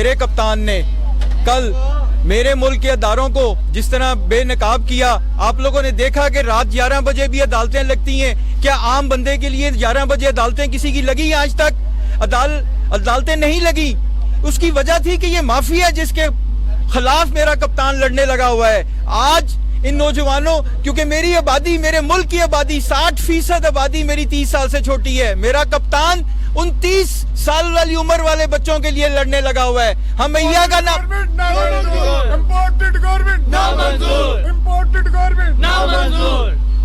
मेरे कप्तान ने कल मेरे मुल्क के अदारों को जिस तरह बेनकाब किया, आप लोगों ने देखा कि रात 11 बजे भी अदालतें लगती हैं। क्या आम बंदे के लिए 11 बजे अदालतें किसी की लगी? आज तक अदालतें नहीं लगी। उसकी वजह थी कि ये माफिया जिसके खिलाफ मेरा कप्तान लड़ने लगा हुआ है। आज इन नौजवानों, क्योंकि मेरी आबादी, मेरे मुल्क की आबादी 60% आबादी मेरी 30 साल से छोटी है। मेरा कप्तान 29 साल वाली उम्र वाले बच्चों के लिए लड़ने लगा हुआ है। हम मैया का नाम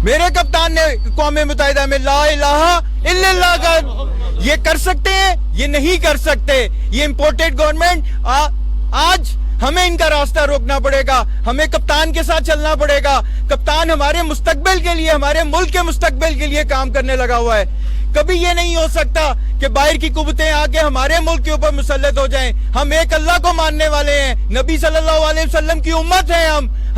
मेरे कप्तान ने कौम मुत्तहिदा में ला इलाहा इल्लल्लाह का ये कर सकते हैं, ये नहीं कर सकते। ये इम्पोर्टेड गवर्नमेंट आज हमें इनका रास्ता रोकना पड़ेगा। हमें कप्तान के साथ चलना पड़ेगा। कप्तान हमारे मुस्तकबिल के लिए, हमारे मुल्क के मुस्तकबिल के लिए काम करने लगा हुआ है। कभी ये नहीं हो सकता कि बाहर की कुव्वतें आके हमारे मुल्क के ऊपर मुसल्लत हो जाएं। हम एक अल्लाह को मानने वाले हैं, नबी सल्लल्लाहु अलैहि वसल्लम की उम्मत है।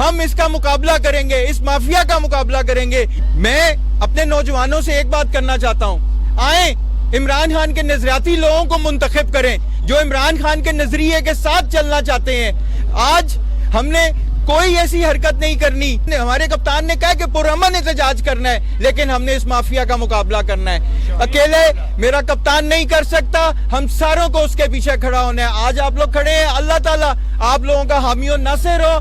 हम इसका मुकाबला करेंगे, इस माफिया का मुकाबला करेंगे। मैं अपने नौजवानों से एक बात करना चाहता हूँ, आए इमरान खान के नजरियाती लोगों को मुंतखब करें जो इमरान खान के नजरिए के साथ चलना चाहते हैं। आज हमने कोई ऐसी हरकत नहीं करनी। हमारे कप्तान ने कहा कि पुरअमन एहतजाज करना है, लेकिन हमने इस माफिया का मुकाबला करना है। अकेले मेरा कप्तान नहीं कर सकता, हम सारों को उसके पीछे खड़ा होना है। आज आप लोग खड़े हैं, अल्लाह ताला आप लोगों का हामी और नासिर हो।